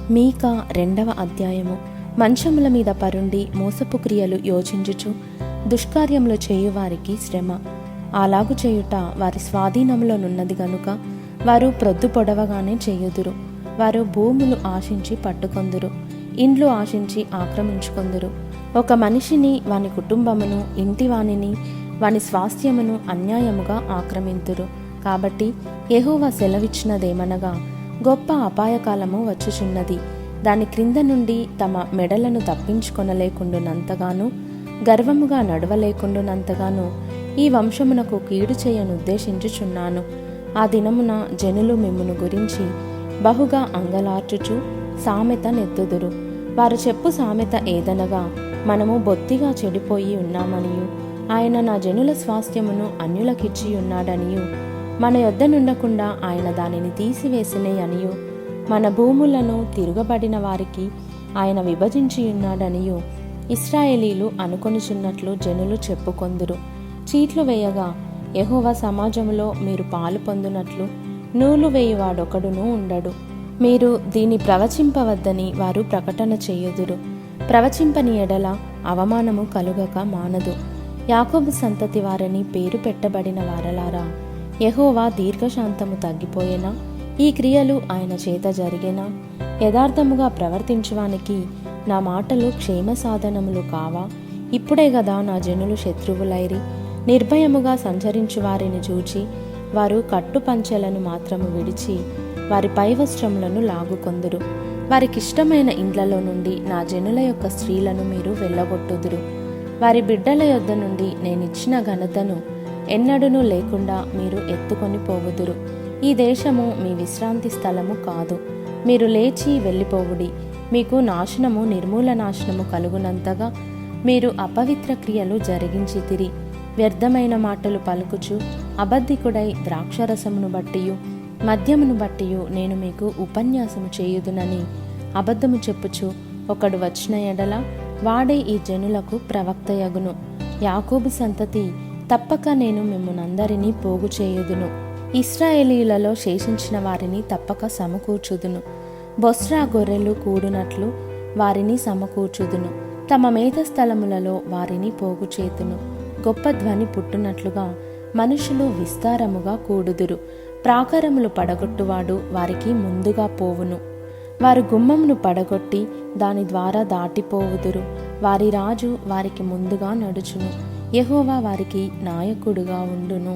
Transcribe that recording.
మీకా 2వ అధ్యాయము. మంచముల మీద పరుండి మోసపు క్రియలు యోచించుచు దుష్కార్యములు చేయువారికి శ్రమ. అలాగు చేయుట వారి స్వాధీనములోనున్నది గనుక వారు ప్రొద్దు పొడవగానే చేయుదురు. వారు భూములు ఆశించి పట్టుకొందురు, ఇండ్లు ఆశించి ఆక్రమించుకొందురు. ఒక మనిషిని, వాని కుటుంబమును, ఇంటి వానిని, వాని స్వాస్థ్యమును అన్యాయముగా ఆక్రమింతురు. కాబట్టి యెహోవా సెలవిచ్చినదేమనగా, గొప్ప అపాయకాలము వచ్చుచున్నది. దాని క్రింద నుండి తమ మెడలను తప్పించుకొనలేకుండునంతగాను, గర్వముగా నడవలేకుండునంతగాను ఈ వంశమునకు కీడు చేయనుద్దేశించుచున్నాను. ఆ దినమున జనులు మిమ్మును గురించి బహుగా అంగలార్చుచు సామెత నెత్తుదురు. వారు చెప్పు సామెత ఏదనగా, మనము బొత్తిగా చెడిపోయి ఉన్నామనియు, ఆయన నా జనుల స్వాస్థ్యమును అన్యులకిచ్చి ఉన్నాడనియు, మన యొద్ద నుండకుండా ఆయన దానిని తీసివేసినే అనియు, మన భూములను తిరుగబడిన వారికి ఆయన విభజించి ఉన్నాడనియు ఇశ్రాయేలీలు అనుకొనుచున్నట్లు జనులు చెప్పుకొందురు. చీట్లు వేయగా యెహోవా సమాజములో మీరు పాలు పొందునట్లు నూలు వేయువాడొకడునూ ఉండడు. మీరు దీన్ని ప్రవచింపవద్దని వారు ప్రకటన చేయుదురు. ప్రవచింపని ఎడల అవమానము కలుగక మానదు. యాకోబు సంతతి వారని పేరు పెట్టబడిన వారలారా, యెహోవా దీర్ఘశాంతము తగ్గిపోయేనా? ఈ క్రియలు ఆయన చేత జరిగేనా? యథార్థముగా ప్రవర్తించువానికి నా మాటలు క్షేమ సాధనములు కావా? ఇప్పుడే గదా నా జనులు శత్రువులైరి. నిర్భయముగా సంచరించు వారిని చూచి వారు కట్టు పంచెలను మాత్రము విడిచి వారి పైవస్త్రములను లాగుకొందురు. వారికిష్టమైన ఇండ్లలో నుండి నా జనుల యొక్క స్త్రీలను మీరు వెళ్ళగొట్టుదురు. వారి బిడ్డల యొద్ద నుండి నేనిచ్చిన ఘనతను ఎన్నడూనూ లేకుండా మీరు ఎత్తుకొని పోవుదురు. ఈ దేశము మీ విశ్రాంతి స్థలము కాదు. మీరు లేచి వెళ్ళిపోవుడి. మీకు నాశనము నిర్మూలనాశనము కలుగునంతగా మీరు అపవిత్ర క్రియలు జరిగించితిరి. వ్యర్థమైన మాటలు పలుకుచు అబద్ధికుడై ద్రాక్షరసమును బట్టియు మద్యమును బట్టియు నేను మీకు ఉపన్యాసము చేయుదునని అబద్ధము చెప్పుచు ఒకడు వచ్చిన ఎడల వాడే ఈ జనులకు ప్రవక్తయగును. యాకోబు సంతతి, తప్పక నేను మిమ్మునందరినీ పోగు చేయుదును. ఇశ్రాయేలీయులలో శేషించిన వారిని తప్పక సమకూర్చుదును. బొస్రా గొర్రెలు కూడునట్లు వారిని సమకూర్చుదును. తమ మేత స్థలములలో వారిని పోగు చేతును. గొప్ప ధ్వని పుట్టునట్లుగా మనుషులు విస్తారముగా కూడుదురు. ప్రాకారములు పడగొట్టువాడు వారికి ముందుగా పోవును. వారు గుమ్మమును పడగొట్టి దాని ద్వారా దాటిపోవుదురు. వారి రాజు వారికి ముందుగా నడుచును. యెహోవా వారికి నాయకుడుగా ఉండును.